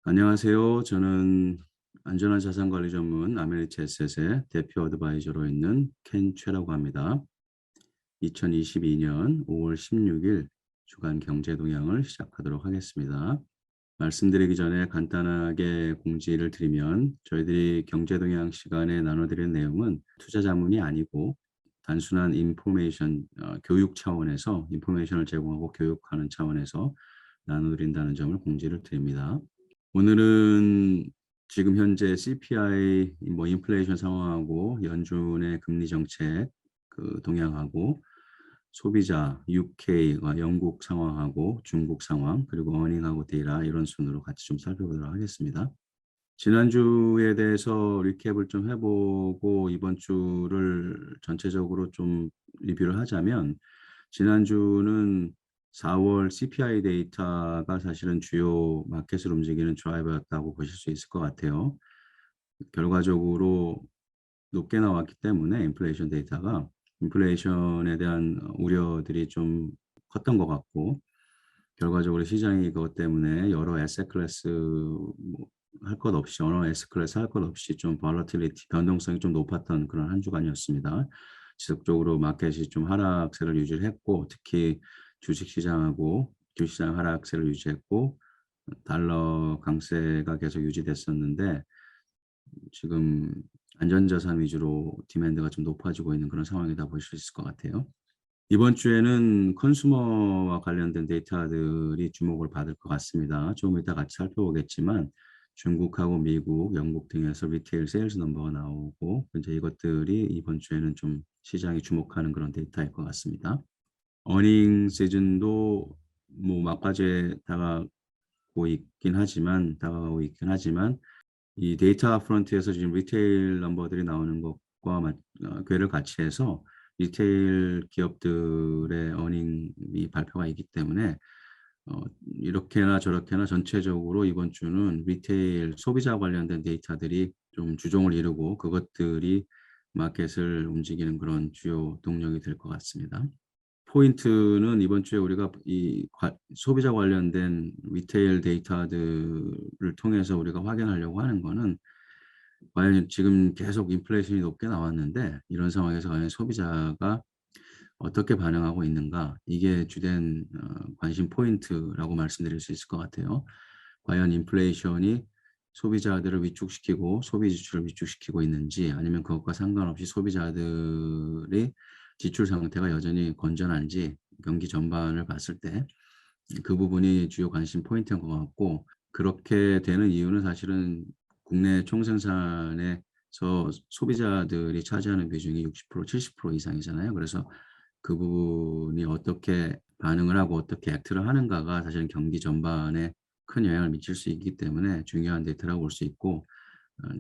안녕하세요. 저는 안전한 자산 관리 전문 아메리츠 에셋의 대표 어드바이저로 있는 켄 최라고 합니다. 2022년 5월 16일 주간 경제 동향을 시작하도록 하겠습니다. 말씀드리기 전에 간단하게 공지를 드리면 저희들이 경제 동향 시간에 나눠드리는 내용은 투자 자문이 아니고 단순한 인포메이션, 교육 차원에서 인포메이션을 제공하고 교육하는 차원에서 나눠드린다는 점을 공지를 드립니다. 오늘은 지금 현재 CPI, 인플레이션 상황하고 연준의 금리 정책 동향하고 소비자, UK와 영국 상황하고 중국 상황, 그리고 어닝하고 데이터 이런 순으로 같이 좀 살펴보도록 하겠습니다. 지난주에 대해서 리캡을 좀 해보고 이번 주를 전체적으로 좀 리뷰를 하자면, 지난주는 4월 CPI 데이터가 사실은 주요 마켓을 움직이는 드라이버였다고 보실 수 있을 것 같아요. 결과적으로 높게 나왔기 때문에 인플레이션 데이터가 인플레이션에 대한 우려들이 좀 컸던 것 같고, 결과적으로 시장이 그것 때문에 여러 에셋 클래스 할 것 없이, 어느 에셋 클래스 할 것 없이 좀 볼러틸리티, 변동성이 좀 높았던 그런 한 주간이었습니다. 지속적으로 마켓이 좀 하락세를 유지를 했고, 특히 주식시장하고 주식시장 하락세를 유지했고, 달러 강세가 계속 유지됐었는데 지금 안전자산 위주로 디맨드가 좀 높아지고 있는 그런 상황이다 보실 수 있을 것 같아요. 이번 주에는 컨슈머와 관련된 데이터들이 주목을 받을 것 같습니다. 조금 이따 같이 살펴보겠지만 중국하고 미국, 영국 등에서 리테일 세일즈 넘버가 나오고 이제 이것들이 이번 주에는 좀 시장이 주목하는 그런 데이터일 것 같습니다. 어닝 시즌도 뭐 막바지에 다가가고 있긴 하지만 이 데이터 프런트에서 지금 리테일 넘버들이 나오는 것과 궤를 같이 해서 리테일 기업들의 어닝이 발표가 있기 때문에 이렇게나 저렇게나 전체적으로 이번 주는 리테일 소비자 관련된 데이터들이 좀 주종을 이루고 그것들이 마켓을 움직이는 그런 주요 동력이 될 것 같습니다. 포인트는 이번 주에 우리가 소비자 관련된 리테일 데이터들을 통해서 우리가 확인하려고 하는 거는, 과연 지금 계속 인플레이션이 높게 나왔는데 이런 상황에서 과연 소비자가 어떻게 반응하고 있는가, 이게 주된 관심 포인트라고 말씀드릴 수 있을 것 같아요. 과연 인플레이션이 소비자들을 위축시키고 소비 지출을 위축시키고 있는지, 아니면 그것과 상관없이 소비자들의 지출 상태가 여전히 건전한지, 경기 전반을 봤을 때 그 부분이 주요 관심 포인트인 것 같고, 그렇게 되는 이유는 사실은 국내 총생산에서 소비자들이 차지하는 비중이 60%, 70% 이상이잖아요. 그래서 그 부분이 어떻게 반응을 하고 어떻게 액트를 하는가가 사실은 경기 전반에 큰 영향을 미칠 수 있기 때문에 중요한 데이터라고 볼 수 있고,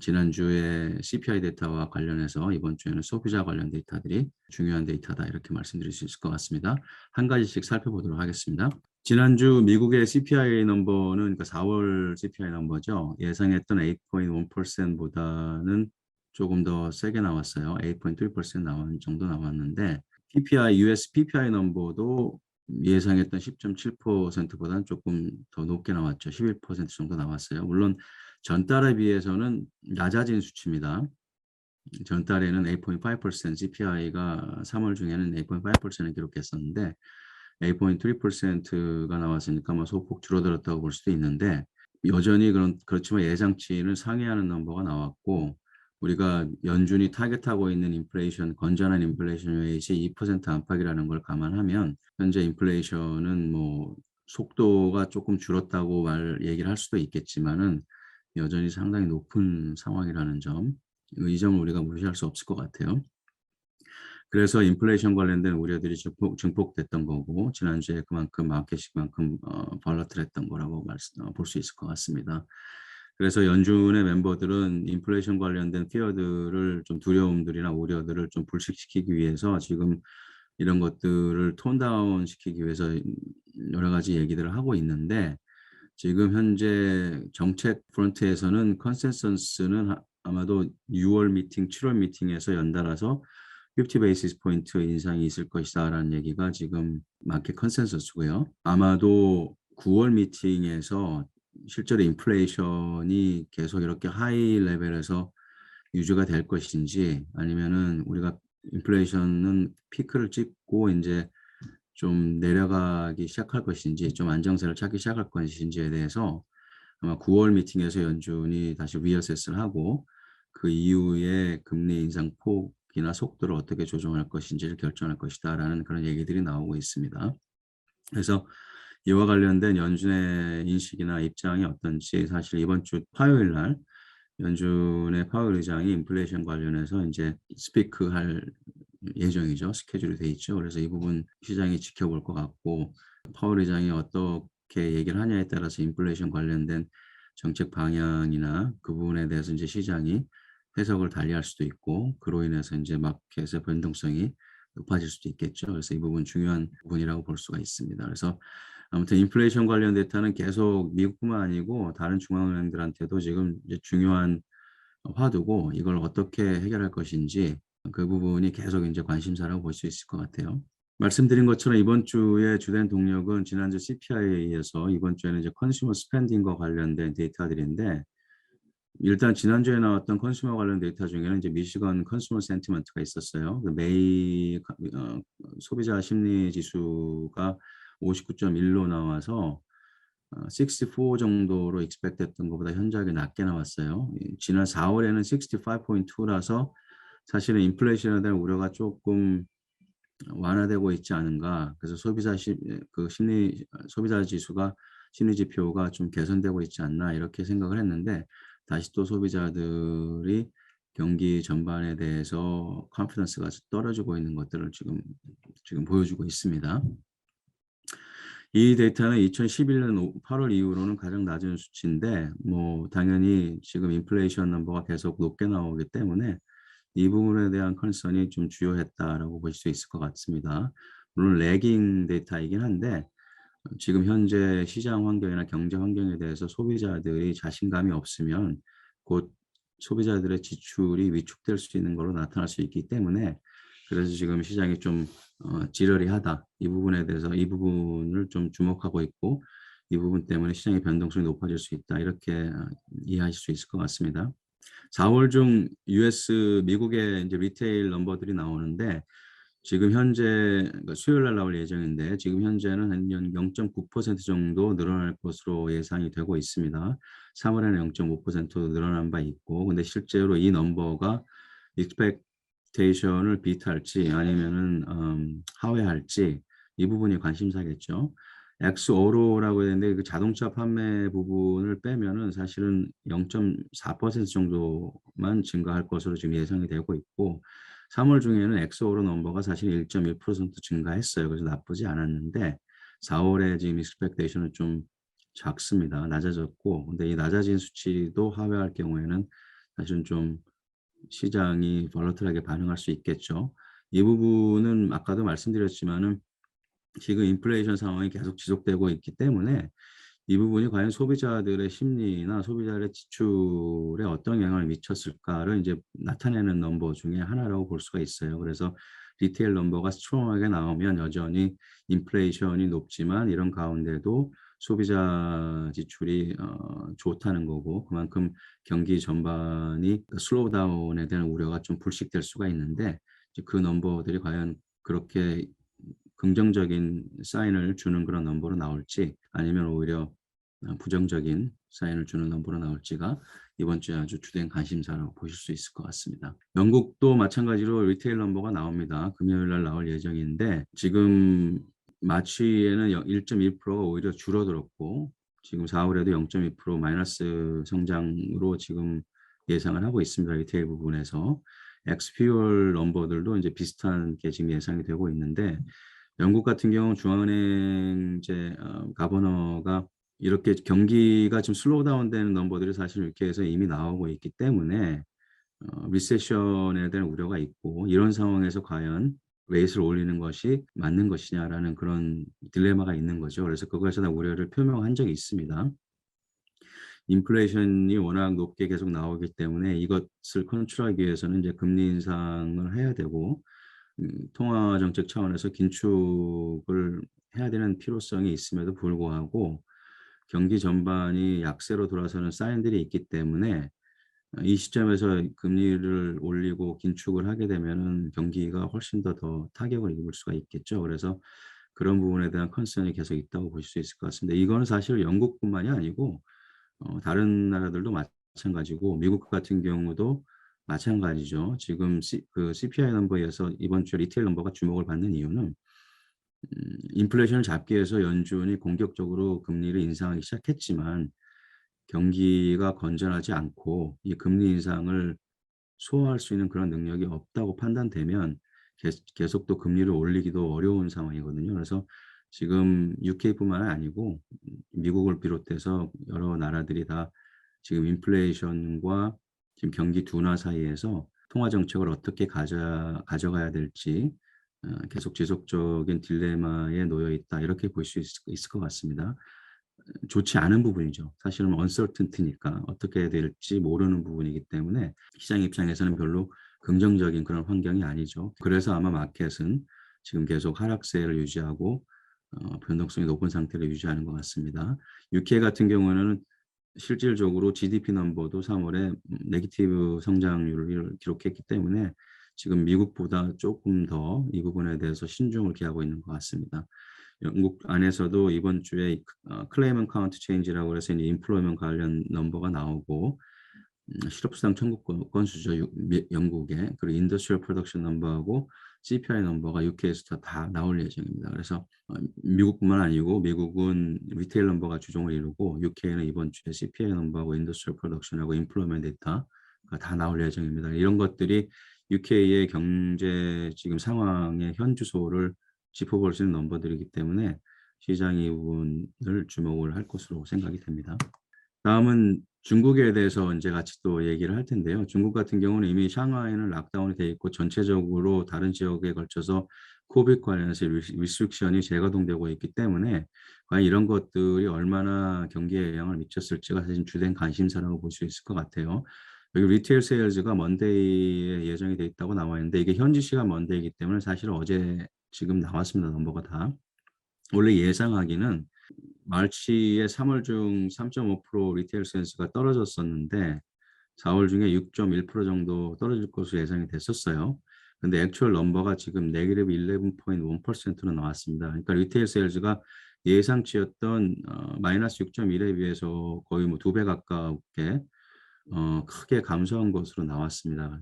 지난주에 CPI 데이터와 관련해서 이번 주에는 소비자 관련 데이터들이 중요한 데이터다, 이렇게 말씀드릴 수 있을 것 같습니다. 한 가지씩 살펴보도록 하겠습니다. 지난주 미국의 CPI 넘버는, 그러니까 4월 CPI 넘버죠. 예상했던 8.1%보다는 조금 더 세게 나왔어요. 8.3% 정도 나왔는데, US PPI 넘버도 예상했던 10.7%보다는 조금 더 높게 나왔죠. 11% 정도 나왔어요. 물론 전달에 비해서는 낮아진 수치입니다. 전달에는 8.5%, CPI가 3월 중에는 8.5%를 기록했었는데 8.3%가 나왔으니까 뭐 소폭 줄어들었다고 볼 수도 있는데, 여전히 그렇지만 예상치를 상회하는 넘버가 나왔고, 우리가 연준이 타겟하고 있는 인플레이션, 건전한 인플레이션 레이트 2% 안팎이라는 걸 감안하면 현재 인플레이션은 뭐 속도가 조금 줄었다고 얘기를 할 수도 있겠지만은 여전히 상당히 높은 상황이라는 점, 이 점을 우리가 무시할 수 없을 것 같아요. 그래서 인플레이션 관련된 우려들이 증폭됐던 거고, 지난주에 그만큼 마켓이 볼러틀했던 거라고 볼 수 있을 것 같습니다. 그래서 연준의 멤버들은 인플레이션 관련된 피어들을 좀, 두려움들이나 우려들을 좀 불식시키기 위해서 지금 이런 것들을 톤다운 시키기 위해서 여러 가지 얘기들을 하고 있는데, 지금 현재 정책 프론트에서는 컨센서스는 아마도 6월 미팅, 7월 미팅에서 연달아서 50 베이시스 포인트 인상이 있을 것이다라는 얘기가 지금 마켓 컨센서스고요. 아마도 9월 미팅에서 실제로 인플레이션이 계속 이렇게 하이 레벨에서 유지가 될 것인지 아니면은 우리가 인플레이션은 피크를 찍고 인제 좀 내려가기 시작할 것인지 좀 안정세를 찾기 시작할 것인지에 대해서 아마 9월 미팅에서 연준이 다시 리어세스를 하고 그 이후에 금리 인상 폭이나 속도를 어떻게 조정할 것인지를 결정할 것이다라는 그런 얘기들이 나오고 있습니다. 그래서 이와 관련된 연준의 인식이나 입장이 어떤지 사실 이번 주 화요일 날 연준의 파월 의장이 인플레이션 관련해서 인제 스피크할 예정이죠. 스케줄이 돼 있죠. 그래서 이 부분 시장이 지켜볼 것 같고 파월 의장이 어떻게 얘기를 하냐에 따라서 인플레이션 관련된 정책 방향이나 그 부분에 대해서 인제 시장이 해석을 달리할 수도 있고 그로 인해서 인제 마켓의 변동성이 높아질 수도 있겠죠. 그래서 이 부분 중요한 부분이라고 볼 수가 있습니다. 그래서 아무튼 인플레이션 관련 데이터는 계속 미국뿐만 아니고 다른 중앙은행들한테도 지금 이제 중요한 화두고 이걸 어떻게 해결할 것인지 그 부분이 계속 인제 관심사라고 볼 수 있을 것 같아요. 말씀드린 것처럼 이번 주의 주된 동력은 지난주 CPI에 이어서 이번 주에는 이제 컨슈머 스pen딩과 관련된 데이터들인데 일단 지난주에 나왔던 컨슈머 관련 데이터 중에는 이제 미시건 컨슈머 센티먼트가 있었어요. 그 메이 소비자 심리 지수가 59.1로 나와서 64 정도로 expect했던 것보다 현저하게 낮게 나왔어요. 지난 4월에는 65.2라서 사실은 인플레이션에 대한 우려가 조금 완화되고 있지 않은가. 그래서 소비자 지수가 심리 지표가 좀 개선되고 있지 않나 이렇게 생각을 했는데 다시 또 소비자들이 경기 전반에 대해서 컨피던스가 떨어지고 있는 것들을 지금 보여주고 있습니다. 이 데이터는 2011년 8월 이후로는 가장 낮은 수치인데 뭐 당연히 지금 인플레이션 넘버가 계속 높게 나오기 때문에 이 부분에 대한 컨선이 좀 주요했다라고 볼 수 있을 것 같습니다. 물론 래깅 데이터이긴 한데 지금 현재 시장 환경이나 경제 환경에 대해서 소비자들이 자신감이 없으면 곧 소비자들의 지출이 위축될 수 있는 걸로 나타날 수 있기 때문에 그래서 지금 시장이 좀 지러리하다. 이 부분에 대해서 이 부분을 좀 주목하고 있고 이 부분 때문에 시장의 변동성이 높아질 수 있다. 이렇게 이해하실 수 있을 것 같습니다. 4월 중 미국의 이제 리테일 넘버들이 나오는데 지금 현재 그러니까 수요일 날 나올 예정인데 지금 현재는 한 0.9% 정도 늘어날 것으로 예상이 되고 있습니다. 3월에는 0.5% 늘어난 바 있고 근데 실제로 이 넘버가 expectation을 비트할지 아니면은 하회할지 이 부분이 관심사겠죠. 엑스오로라고 했는데 그 자동차 판매 부분을 빼면은 사실은 0.4% 정도만 증가할 것으로 지금 예상이 되고 있고 3월 중에는 엑스오로 넘버가 사실 1.1% 증가했어요. 그래서 나쁘지 않았는데 4월에 지금 익스펙테이션은 좀 작습니다. 낮아졌고 근데 이 낮아진 수치도 하회할 경우에는 사실은 좀 시장이 볼러틀하게 반응할 수 있겠죠. 이 부분은 아까도 말씀드렸지만은 지금 인플레이션 상황이 계속 지속되고 있기 때문에 이 부분이 과연 소비자들의 심리나 소비자들의 지출에 어떤 영향을 미쳤을까를 이제 나타내는 넘버 중에 하나라고 볼 수가 있어요. 그래서 리테일 넘버가 스트롱하게 나오면 여전히 인플레이션이 높지만 이런 가운데도 소비자 지출이 좋다는 거고 그만큼 경기 전반이 슬로우 다운에 대한 우려가 좀 불식될 수가 있는데 이제 그 넘버들이 과연 그렇게 긍정적인 사인을 주는 그런 넘버로 나올지 아니면 오히려 부정적인 사인을 주는 넘버로 나올지가 이번 주에 아주 주된 관심사라고 보실 수 있을 것 같습니다. 영국도 마찬가지로 리테일 넘버가 나옵니다. 금요일 날 나올 예정인데 지금 마취에는 1.1%가 오히려 줄어들었고 지금 4월에도 0.2% 마이너스 성장으로 지금 예상을 하고 있습니다. 리테일 부분에서. 엑스퓨얼 넘버들도 이제 비슷한 게 지금 예상이 되고 있는데 영국 같은 경우 중앙은행 이제 가버너가 이렇게 경기가 좀 슬로우 다운되는 넘버들이 사실 이렇게 해서 이미 나오고 있기 때문에 리세션에 대한 우려가 있고 이런 상황에서 과연 레이트를 올리는 것이 맞는 것이냐라는 그런 딜레마가 있는 거죠. 그래서 그것에 대한 우려를 표명한 적이 있습니다. 인플레이션이 워낙 높게 계속 나오기 때문에 이것을 컨트롤하기 위해서는 이제 금리 인상을 해야 되고 통화 정책 차원에서 긴축을 해야 되는 필요성이 있음에도 불구하고 경기 전반이 약세로 돌아서는 사인들이 있기 때문에 이 시점에서 금리를 올리고 긴축을 하게 되면은 경기가 훨씬 더 타격을 입을 수가 있겠죠. 그래서 그런 부분에 대한 컨선이 계속 있다고 보실 수 있을 것 같습니다. 이거는 사실 영국뿐만이 아니고 다른 나라들도 마찬가지고 미국 같은 경우도 마찬가지죠. 지금 CPI 넘버에서 이번 주 리테일 넘버가 주목을 받는 이유는 인플레이션을 잡기 위해서 연준이 공격적으로 금리를 인상하기 시작했지만 경기가 건전하지 않고 이 금리 인상을 소화할 수 있는 그런 능력이 없다고 판단되면 계속 또 금리를 올리기도 어려운 상황이거든요. 그래서 지금 UK뿐만 아니고 미국을 비롯해서 여러 나라들이 다 지금 인플레이션과 지금 경기 둔화 사이에서 통화 정책을 어떻게 가져가야 될지 계속 지속적인 딜레마에 놓여 있다 이렇게 볼 수 있을 것 같습니다. 좋지 않은 부분이죠. 사실은 uncertainty니까 어떻게 해야 될지 모르는 부분이기 때문에 시장 입장에서는 별로 긍정적인 그런 환경이 아니죠. 그래서 아마 마켓은 지금 계속 하락세를 유지하고 변동성이 높은 상태를 유지하는 것 같습니다. UK 같은 경우는 실질적으로 GDP 넘버도 3월에 네거티브 성장률을 기록했기 때문에 지금 미국보다 조금 더 이 부분에 대해서 신중을 기하고 있는 것 같습니다. 영국 안에서도 이번 주에 클레이먼 카운트 체인지라고 해서 이제 인플로이먼 관련 넘버가 나오고 실업수당 청구 건수죠. 영국에. 그리고 인더스트리얼 프로덕션 넘버하고 CPI 넘버가 UK에서 다 나올 예정입니다. 그래서 미국뿐만 아니고 미국은 리테일 넘버가 주종을 이루고 UK는 이번 주에 CPI 넘버하고 인더스트리얼 프로덕션하고 인플로이먼 데이터가 다 나올 예정입니다. 이런 것들이 UK의 경제 지금 상황의 현주소를 짚어볼 수 있는 넘버들이기 때문에 시장이 이 부분을 주목을 할 것으로 생각이 됩니다. 다음은 중국에 대해서 이제 같이 또 얘기를 할 텐데요. 중국 같은 경우는 이미 상하이는 락다운이 돼 있고 전체적으로 다른 지역에 걸쳐서 코비드 관련해서 리스트릭션이 재가동되고 있기 때문에 과연 이런 것들이 얼마나 경기에 영향을 미쳤을지가 사실 주된 관심사라고 볼 수 있을 것 같아요. 여기 리테일 세일즈가 먼데이에 예정이 돼 있다고 나와 있는데 이게 현지 시간 먼데이이기 때문에 사실 어제 지금 나왔습니다. 넘버가 다. 원래 예상하기는 마치에 3월 중 3.5% 리테일 세일즈가 떨어졌었는데 4월 중에 6.1% 정도 떨어질 것으로 예상이 됐었어요. 근데 액추얼 넘버가 지금 네거티브 11.1%로 나왔습니다. 그러니까 리테일 세일즈가 예상치였던 마이너스 6.1에 비해서 거의 뭐 2배 가깝게 크게 감소한 것으로 나왔습니다.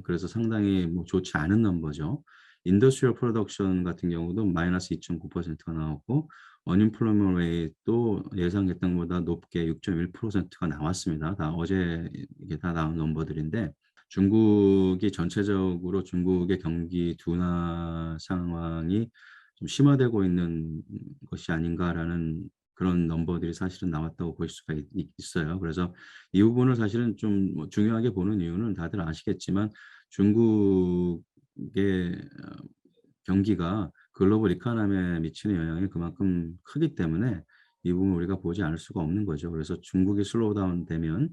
그래서 상당히 뭐 좋지 않은 넘버죠. 인더스트리얼 프로덕션 같은 경우도 마이너스 2.9%가 나왔고 언임플로이먼트 레이트도 예상했던 것보다 높게 6.1%가 나왔습니다. 다 어제 이게 다 나온 넘버들인데 중국이 전체적으로 중국의 경기 둔화 상황이 좀 심화되고 있는 것이 아닌가라는 그런 넘버들이 사실은 나왔다고 볼 수가 있어요. 그래서 이 부분을 사실은 좀 뭐 중요하게 보는 이유는 다들 아시겠지만 중국의 경기가 글로벌 이코노미에 미치는 영향이 그만큼 크기 때문에 이 부분을 우리가 보지 않을 수가 없는 거죠. 그래서 중국이 슬로우 다운 되면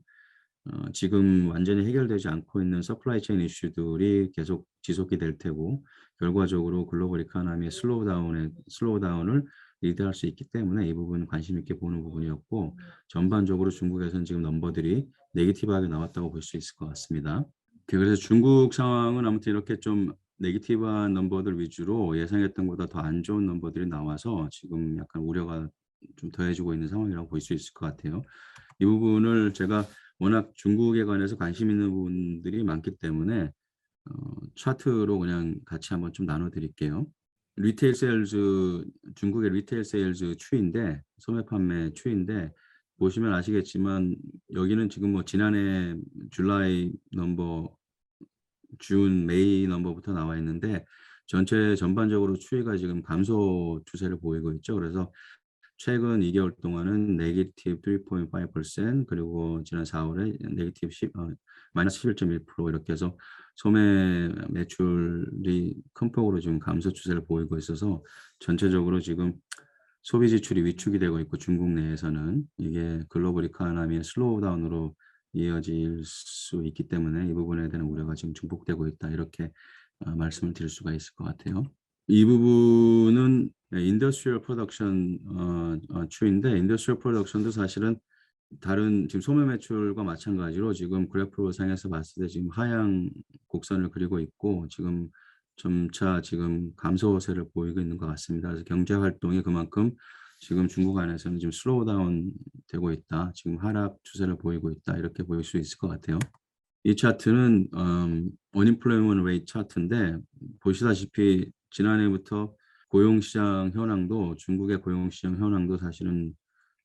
지금 완전히 해결되지 않고 있는 서플라이 체인 이슈들이 계속 지속이 될 테고 결과적으로 글로벌 이코노미의 슬로우다운을 리드할 수 있기 때문에 이 부분은 관심 있게 보는 부분이었고 전반적으로 중국에서는 지금 넘버들이 네거티브하게 나왔다고 볼 수 있을 것 같습니다. 그래서 중국 상황은 아무튼 이렇게 좀 네거티브한 넘버들 위주로 예상했던 것보다 더 안 좋은 넘버들이 나와서 지금 약간 우려가 좀 더해지고 있는 상황이라고 볼 수 있을 것 같아요. 이 부분을 제가 워낙 중국에 관해서 관심 있는 부분들이 많기 때문에 차트로 그냥 같이 한번 좀 나눠 드릴게요. 리테일 세일즈 중국의 리테일 세일즈 추이인데 소매 판매 추이인데 보시면 아시겠지만 여기는 지금 뭐 지난해 줄라이 넘버 준 메이 넘버부터 나와 있는데 전체 전반적으로 추이가 지금 감소 추세를 보이고 있죠. 그래서 최근 2개월 동안은 네거티브 3.5% 그리고 지난 4월에 네거티브 마이너스 11.1% 이렇게 해서 소매 매출이 큰 폭으로 지금 감소 추세를 보이고 있어서 전체적으로 지금 소비 지출이 위축이 되고 있고 중국 내에서는 이게 글로벌 이코노미의 슬로우다운으로 이어질 수 있기 때문에 이 부분에 대한 우려가 지금 증폭되고 있다 이렇게 말씀을 드릴 수가 있을 것 같아요. 이 부분은 인더스트리얼 프로덕션 추인데 인더스트리얼 프로덕션도 사실은 다른 지금 소매 매출과 마찬가지로 지금 그래프 상에서 봤을 때 지금 하향 곡선을 그리고 있고 지금 점차 지금 감소세를 보이고 있는 것 같습니다. 그래서 경제 활동이 그만큼 지금 중국 안에서는 지금 슬로우 다운 되고 있다. 지금 하락 추세를 보이고 있다. 이렇게 보일 수 있을 것 같아요. 이 차트는 unemployment rate 차트인데 보시다시피 지난해부터 고용시장 현황도 중국의 고용시장 현황도 사실은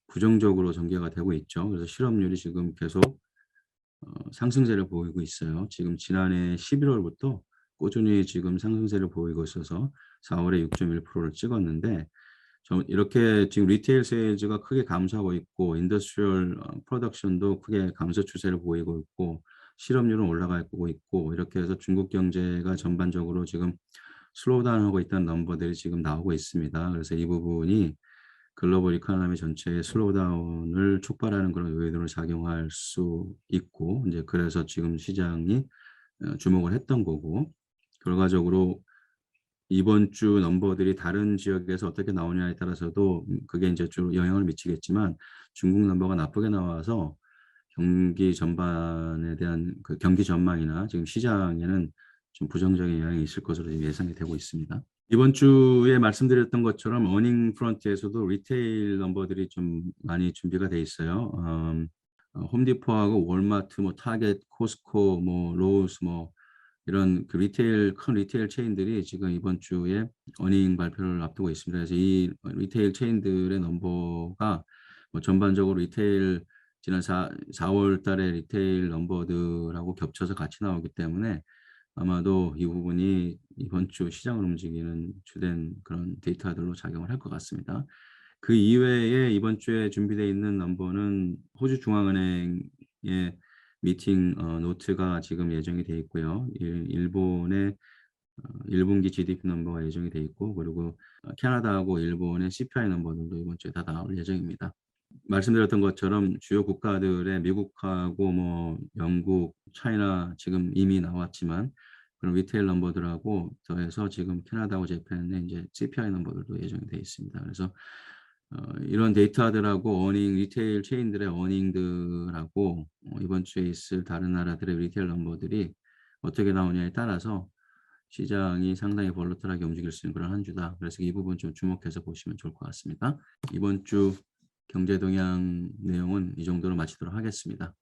부정적으로 전개가 되고 있죠. 그래서 실업률이 지금 계속 상승세를 보이고 있어요. 지금 지난해 11월부터 꾸준히 지금 상승세를 보이고 있어서 4월에 6.1%를 찍었는데 이렇게 지금 리테일 세일즈가 크게 감소하고 있고 인더스트리얼 프로덕션도 크게 감소 추세를 보이고 있고 실업률은 올라가고 있고 이렇게 해서 중국 경제가 전반적으로 지금 슬로우다운하고 있다는 넘버들이 지금 나오고 있습니다. 그래서 이 부분이 글로벌 이코노미 전체의 슬로우다운을 촉발하는 그런 요인으로 작용할 수 있고 이제 그래서 지금 시장이 주목을 했던 거고 결과적으로 이번 주 넘버들이 다른 지역에서 어떻게 나오냐에 따라서도 그게 이제 좀 영향을 미치겠지만 중국 넘버가 나쁘게 나와서 경기 전반에 대한 그 경기 전망이나 지금 시장에는 좀 부정적인 영향이 있을 것으로 예상이 되고 있습니다. 이번 주에 말씀드렸던 것처럼 어닝 프런트에서도 리테일 넘버들이 좀 많이 준비가 돼 있어요. 홈디포하고 월마트, 뭐 타겟, 코스코, 뭐 로우스, 뭐 이런 그 리테일 큰 리테일 체인들이 지금 이번 주에 어닝 발표를 앞두고 있습니다. 그래서 이 리테일 체인들의 넘버가 뭐 전반적으로 리테일 지난 4월 달에 리테일 넘버들하고 겹쳐서 같이 나오기 때문에 아마도 이 부분이 이번 주 시장을 움직이는 주된 그런 데이터들로 작용을 할 것 같습니다. 그 이외에 이번 주에 준비되어 있는 넘버는 호주 중앙은행의 미팅 노트가 지금 예정이 돼 있고요. 일본의 1분기 GDP 넘버가 예정이 돼 있고 그리고 캐나다하고 일본의 CPI 넘버들도 이번 주에 다 나올 예정입니다. 말씀드렸던 것처럼 주요 국가들의 미국하고 뭐 영국, 차이나 지금 이미 나왔지만 그런 리테일 넘버들하고 더해서 지금 캐나다하고 재팬의 이제 CPI 넘버들도 예정이 되어 있습니다. 그래서 이런 데이터들하고 어닝 리테일 체인들의 어닝들하고 이번 주에 있을 다른 나라들의 리테일 넘버들이 어떻게 나오냐에 따라서 시장이 상당히 볼러틀하게 움직일 수 있는 그런 한 주다. 그래서 이 부분 좀 주목해서 보시면 좋을 것 같습니다. 이번 주 경제 동향 내용은 이 정도로 마치도록 하겠습니다.